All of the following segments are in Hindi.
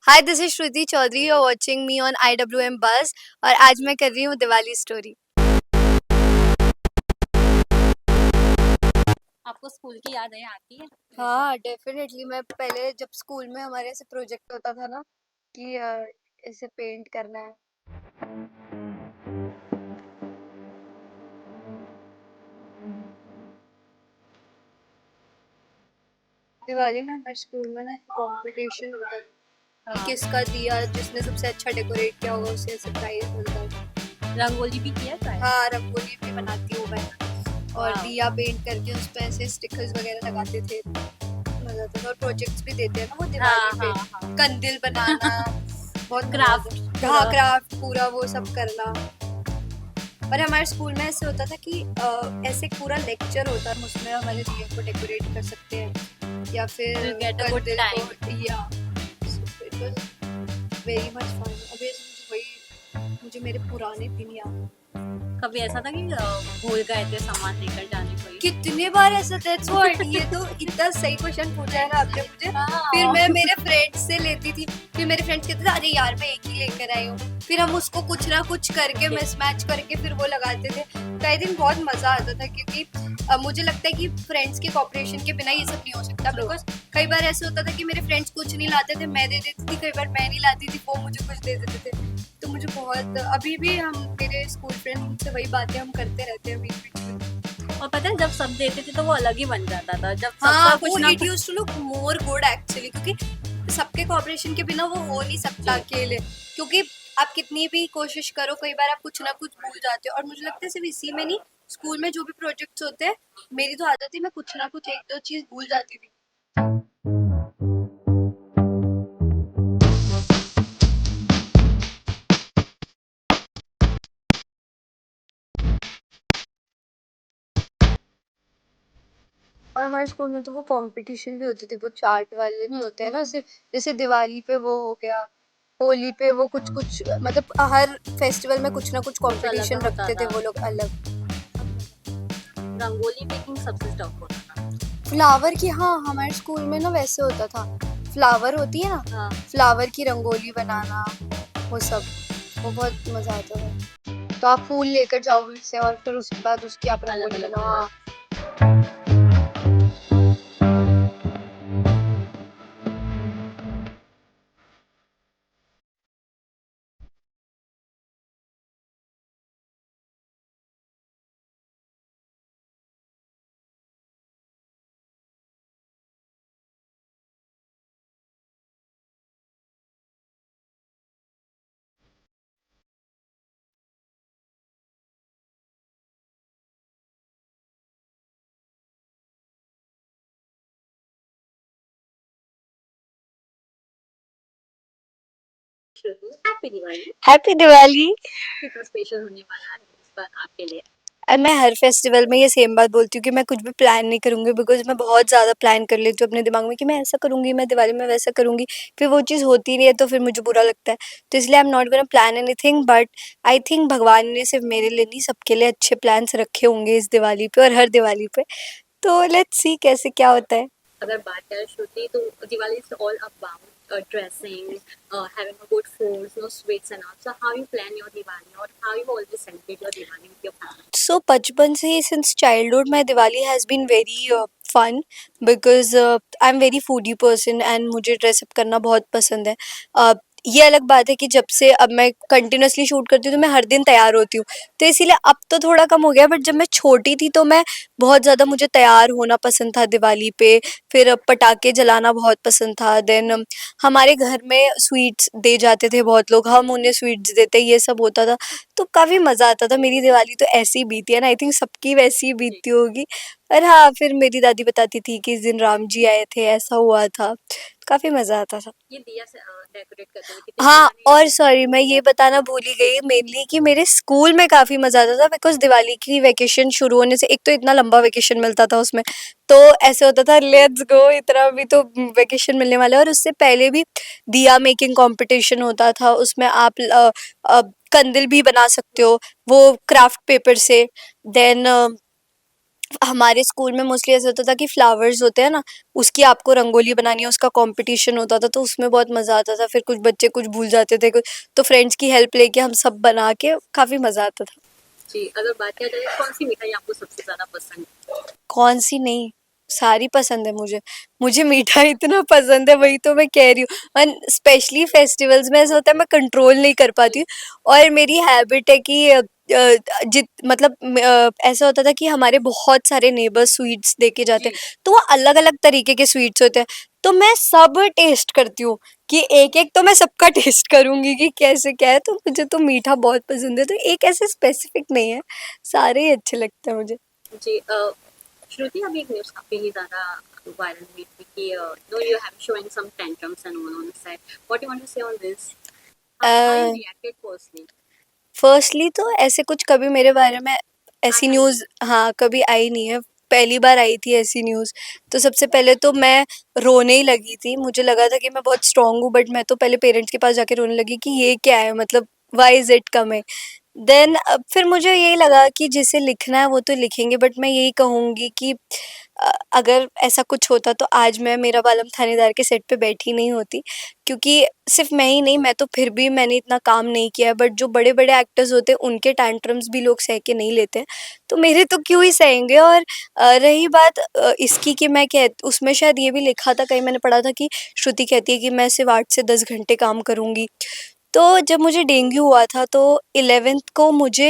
Hi, this is Shruti Chaudhary. You are watching me on IWM buzz. और आज मैं कर रही हूँ दिवाली स्टोरी। आपको स्कूल की यादें आती है? हाँ, डेफिनेटली। मैं पहले जब स्कूल में हमारे ऐसे प्रोजेक्ट होता था ना कि ऐसे पेंट करना है। दिवाली में हमारे स्कूल में ना कंपटीशन होता था कि किसका दिया जिसने सबसे अच्छा डेकोरेट किया होगा उसे ऐसे प्राइज मिलता था। रंगोली भी किया था? हाँ, रंगोली भी बनाती हूँ मैं। और वाह। दिया पेंट करके उस पे ऐसे स्टिकर्स वगैरह लगाते थे। मजा आता था। और प्रोजेक्ट्स भी देते हैं ना वो हाँ दिवाली पे, हाँ हाँ। कंदील बनाना। बहुत मजा आता क्राफ्ट है। हाँ, पूरा। क्राफ्ट पूरा वो सब करना। और हमारे स्कूल में ऐसे होता था कि ऐसे एक पूरा लेक्चर होता है, उसमें हमारे दिए को डेकोरेट कर सकते हैं या फिर You'll get a good कंदील time. को, yeah it was very much fun. अभी ऐसे मुझे मेरे पुराने दिन याद। कभी ऐसा था कि भूल गए थे सामान लेकर जाने को ही? कितने बार ऐसा, दैट्स व्हाट। ये तो इतना सही क्वेश्चन पूछा है ना आपने मुझे। फिर मैं मेरे फ्रेंड्स से लेती थी। फिर मेरे फ्रेंड्स कहते थे अरे यार मैं एक ही लेकर आई हूँ। फिर हम उसको कुछ ना कुछ करके मिसमैच करके फिर वो लगाते थे। तो आई थिंक बहुत मजा आता था क्योंकि मुझे लगता है कि फ्रेंड्स के कॉपरेशन के बिना ये सब नहीं हो सकता। बिकॉज कई बार ऐसे होता था कि मेरे फ्रेंड्स कुछ नहीं लाते थे, मैं दे देती थी। कई बार मैं नहीं लाती थी, वो मुझे कुछ दे देते थे। तो मुझे बहुत, अभी भी हम मेरे स्कूल फ्रेंड्स से वही बातें हम करते रहते हैं बीच बीच में। और पता है जब सब देते थे तो वो अलग ही बन जाता था, जब सबका हाँ, कुछ वो ना इट कुछ। Used to look more good actually, क्योंकि सबके कोऑपरेशन के बिना वो हो नहीं सकता अकेले। क्योंकि आप कितनी भी कोशिश करो, कई बार आप कुछ ना कुछ भूल जाते हो। और मुझे लगता है सिर्फ इसी में नहीं, स्कूल में जो भी प्रोजेक्ट्स होते हैं, मेरी तो आदत थी मैं कुछ ना कुछ एक दो चीज भूल जाती थी। और हमारे स्कूल में तो वो कंपटीशन भी होते थे, वो चार्ट वाले भी होते हैं ना, सिर्फ जैसे दिवाली पे वो हो गया, होली पे वो कुछ कुछ, मतलब हर फेस्टिवल में कुछ ना कुछ कुछ अलग कंपटीशन होता रखते थे था। वो लोग अलग। रंगोली मेकिंग सबसे टफ होता था। फ्लावर की, हाँ, हमारे स्कूल में ना वैसे होता था। फ्लावर होती है ना, हाँ। फ्लावर की रंगोली बनाना, वो सब, वो बहुत मजा आता था। तो आप फूल लेकर जाओ से और फिर उसके बाद उसकी आप अलग रंगोली अलग बनाओ। हाँ। हैप्पी दिवाली। हैप्पी दिवाली। कितना स्पेशल होने वाला है इस बार आपके लिए? मैं हर फेस्टिवल में ये सेम बात बोलती हूँ कि मैं कुछ भी प्लान नहीं करूँगी, बिकॉज मैं बहुत ज़्यादा प्लान कर लेती हूँ अपने दिमाग में कि मैं ऐसा करूँगी, मैं दिवाली में वैसा करूँगी। फिर वो चीज़ होती नहीं है तो फिर मुझे बुरा लगता है। तो इसलिए I am not gonna plan anything, but I think भगवान ने सिर्फ मेरे लिए नहीं, सबके लिए अच्छे प्लान्स रखे होंगे इस दिवाली पे और हर दिवाली पे। तो लेट्स सी कैसे क्या होता है। अगर बात करें श्रुति तो Diwali is all about dressing, having a good foods, no sweets and all. So how you plan your Diwali or how you always celebrate your Diwali with your family? So बचपन से ही, since childhood, my Diwali has been very fun, because I am very foodie person and मुझे ड्रेसअप करना बहुत पसंद है। ये अलग बात है कि जब से अब मैं कंटिन्यूसली शूट करती हूँ तो मैं हर दिन तैयार होती हूँ, तो इसीलिए अब तो थोड़ा कम हो गया। बट जब मैं छोटी थी तो मैं बहुत ज़्यादा, मुझे तैयार होना पसंद था दिवाली पे। फिर पटाखे जलाना बहुत पसंद था। देन हमारे घर में स्वीट्स दे जाते थे बहुत लोग, हम उन्हें स्वीट्स देते, ये सब होता था। तो काफ़ी मज़ा आता था। मेरी दिवाली तो ऐसी ही बीती है ना, आई थिंक सबकी वैसी ही बीतती होगी। और हाँ, फिर मेरी दादी बताती थी कि इस दिन राम जी आए थे, ऐसा हुआ था। काफ़ी मज़ा आता था। ये दिया से डेकोरेट करते हुए कितने हाँ, पुराने और हैं? सॉरी, मैं ये बताना भूल ही गई मेनली कि मेरे स्कूल में काफ़ी मज़ा आता था, बिकॉज़ दिवाली की वैकेशन शुरू होने से एक तो इतना लंबा वैकेशन मिलता था उसमें। तो ऐसे होता था लेट्स गो, इतना भी तो वैकेशन मिलने वाला है। और उससे पहले भी दिया मेकिंग कॉम्पिटिशन होता था, उसमें आप कंदील भी बना सकते हो वो क्राफ्ट पेपर से। देन हमारे स्कूल में मोस्टली ऐसा होता था कि फ्लावर्स होते हैं ना, उसकी आपको रंगोली बनानी है, उसका कंपटीशन होता था, तो उसमें बहुत मजा आता था। फिर कुछ बच्चे कुछ भूल जाते थे, कुछ तो फ्रेंड्स की हेल्प लेके हम सब बना के काफी मजा आता था। जी, अगर बात किया जाए कौन सी मिठाई आपको सबसे ज़्यादा पसंद है? कौन सी नहीं, सारी पसंद है मुझे। मुझे मीठा इतना पसंद है, वही तो मैं कह रही हूँ। और स्पेशली फेस्टिवल्स में ऐसा होता है मैं कंट्रोल नहीं कर पाती हूँ। और मेरी हैबिट है कि जित मतलब ऐसा होता था कि हमारे बहुत सारे नेबर्स स्वीट्स देके जाते जी, हैं, तो वो अलग अलग तरीके के स्वीट्स होते हैं। तो मैं सब टेस्ट करती हूँ कि एक एक तो मैं सबका टेस्ट करूंगी कि कैसे क्या है। तो मुझे तो मीठा बहुत पसंद है, तो एक ऐसे स्पेसिफिक नहीं है, सारे ही अच्छे लगते हैं मुझे। जी। श्रुति, अभी एक न्यूज़ काफ़ी ही ज़्यादा वायरल हुई थी कि no you have showing some tantrums and all on set. What you want to say on this? How you reacted firstly? Firstly तो ऐसे कुछ कभी मेरे बारे में ऐसी आया नहीं। न्यूज़, हाँ, कभी आई नहीं है। पहली बार आई थी ऐसी न्यूज़। तो सबसे पहले तो मैं रोने ही लगी थी। मुझे लगा था कि मैं बहुत स्ट्रांग हूँ, बट मैं तो पहले पेरेंट्स के पास जाके रोने लगी कि ये क्या है, मतलब why is it coming. Then अब फिर मुझे यही लगा कि जिसे लिखना है वो तो लिखेंगे, बट मैं यही कहूँगी कि अगर ऐसा कुछ होता तो आज मैं मेरा बालम थानेदार के सेट पे बैठी नहीं होती। क्योंकि सिर्फ मैं ही नहीं, मैं तो फिर भी मैंने इतना काम नहीं किया है, बट जो बड़े बड़े एक्टर्स होते हैं उनके टैंट्रम्स भी लोग सह के नहीं लेते हैं, तो मेरे तो क्यों ही सहेंगे। और रही बात इसकी कि मैं कह, उसमें शायद ये भी लिखा था, कहीं मैंने पढ़ा था कि श्रुति कहती है कि मैं सिर्फ 8 से 10 घंटे काम करूंगी। तो जब मुझे डेंगू हुआ था तो 11th को मुझे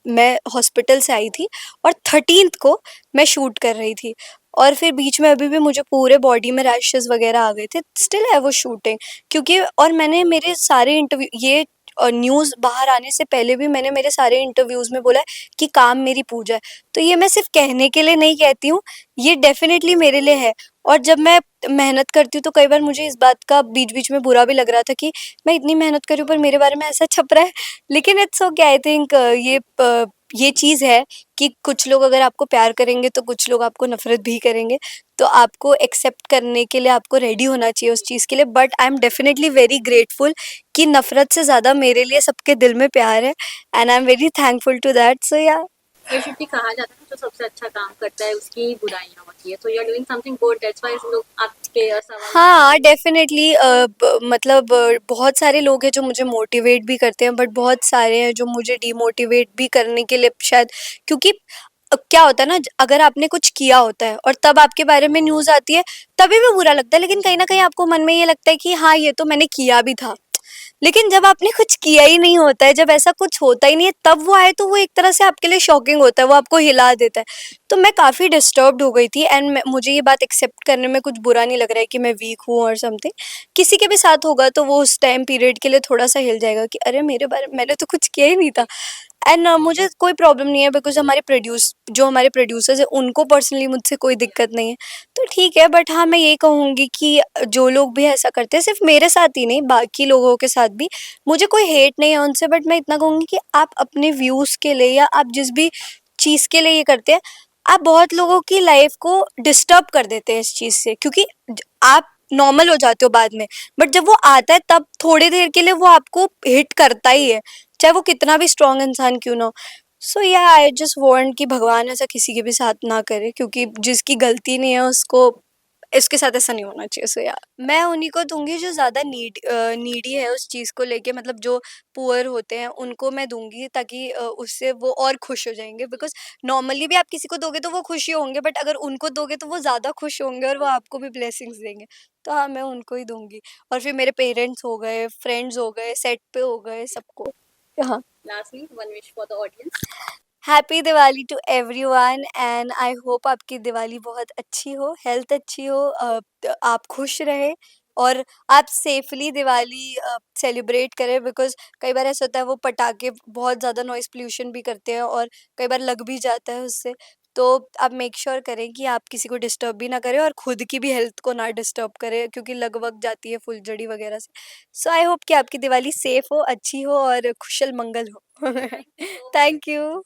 मैं हॉस्पिटल से आई थी, और 13th को मैं शूट कर रही थी। और फिर बीच में अभी भी मुझे पूरे बॉडी में रैशेस वगैरह आ गए थे, स्टिल आई वाज शूटिंग। क्योंकि और मैंने मेरे सारे इंटरव्यू, ये न्यूज़ बाहर आने से पहले भी मैंने मेरे सारे इंटरव्यूज़ में बोला है कि काम मेरी पूजा है। तो ये मैं सिर्फ कहने के लिए नहीं कहती हूँ, ये डेफिनेटली मेरे लिए है। और जब मैं मेहनत करती हूँ तो कई बार मुझे इस बात का बीच बीच में बुरा भी लग रहा था कि मैं इतनी मेहनत कर रही हूँ पर मेरे बारे में ऐसा छप रहा है। लेकिन इट्स ओके, आई थिंक ये चीज़ है कि कुछ लोग अगर आपको प्यार करेंगे तो कुछ लोग आपको नफरत भी करेंगे। तो आपको एक्सेप्ट करने के लिए आपको रेडी होना चाहिए उस चीज़ के लिए। But I am definitely very grateful कि नफरत से ज़्यादा मेरे लिए सबके दिल में प्यार है, and I am very thankful to that. So yeah. ये शुद्धि कहा जाता है जो सबसे अच्छा काम करता है उसकी ही बुराइयां होती है, so you are doing something good, that's why लोग आपके सवाल हाँ, डेफ़िनेटली मतलब बहुत सारे लोग हैं जो मुझे मोटिवेट भी करते हैं, बट बहुत सारे हैं जो मुझे डिमोटिवेट भी करने के लिए शायद। क्योंकि क्या होता है ना, अगर आपने कुछ किया होता है और तब आपके बारे में न्यूज़ आती है, तभी भी बुरा लगता है, लेकिन कहीं न कहीं आपको मन में ये लगता है कि हाँ, ये तो मैंने किया भी था। लेकिन जब आपने कुछ किया ही नहीं होता है, जब ऐसा कुछ होता ही नहीं है, तब वो आए तो वो एक तरह से आपके लिए शॉकिंग होता है, वो आपको हिला देता है। तो मैं काफ़ी डिस्टर्ब्ड हो गई थी, एंड मुझे ये बात एक्सेप्ट करने में कुछ बुरा नहीं लग रहा है कि मैं वीक हूँ और समथिंग। किसी के भी साथ होगा तो वो उस टाइम पीरियड के लिए थोड़ा-सा हिल जाएगा कि अरे! मेरे बारे में मैंने तो कुछ किया ही नहीं था। एंड मुझे कोई प्रॉब्लम नहीं है, बिकॉज़ हमारे प्रोड्यूसर्स हैं उनको पर्सनली मुझसे कोई दिक्कत नहीं है। तो ठीक है, बट हाँ, मैं ये कहूँगी कि जो लोग भी ऐसा करते हैं, सिर्फ़ मेरे साथ ही नहीं, बाकी लोगों के साथ भी, मुझे कोई हेट नहीं है उनसे, बट मैं इतना कहूँगी कि आप अपने व्यूज़ के लिए या आप जिस भी चीज़ के लिए ये करते हैं, आप बहुत लोगों की लाइफ़ को डिस्टर्ब कर देते हैं इस चीज़ से, क्योंकि आप नॉर्मल हो जाते हो बाद में, बट जब वो आता है तब थोड़ी देर के लिए वो आपको हिट करता ही है, चाहे वो कितना भी स्ट्रॉन्ग इंसान क्यों ना हो। सो या आई जस्ट वांट कि भगवान ऐसा किसी के भी साथ ना करे, क्योंकि जिसकी गलती नहीं है उसको, इसके साथ ऐसा नहीं होना चाहिए। सो या मैं उन्हीं को दूंगी जो ज़्यादा नीडी है उस चीज़ को लेके, मतलब जो पुअर होते हैं उनको मैं दूंगी, ताकि उससे वो और खुश हो जाएंगे। बिकॉज नॉर्मली भी आप किसी को दोगे तो वो खुश ही होंगे, बट अगर उनको दोगे तो वो ज़्यादा खुश होंगे और वो आपको भी ब्लेसिंग्स देंगे। तो हाँ, मैं उनको ही दूंगी। और फिर मेरे पेरेंट्स हो गए, फ्रेंड्स हो गए, सेट पे हो गए, सबको। हाँ। Lastly one wish for the audience. Happy Diwali to everyone, and I hope आपकी दिवाली बहुत अच्छी हो, हेल्थ अच्छी हो, आप खुश रहे, और आप सेफली दिवाली सेलिब्रेट करें। बिकॉज कई बार ऐसा होता है वो पटाखे बहुत ज़्यादा नॉइस पोल्यूशन भी करते हैं, और कई बार लग भी जाता है उससे। तो आप मेक श्योर करें कि आप किसी को डिस्टर्ब भी ना करें, और खुद की भी हेल्थ को ना डिस्टर्ब करें, क्योंकि लग वग जाती है फुलझड़ी वगैरह से। सो आई होप कि आपकी दिवाली सेफ हो, अच्छी हो और कुशल मंगल हो। Thank you so much. Thank you.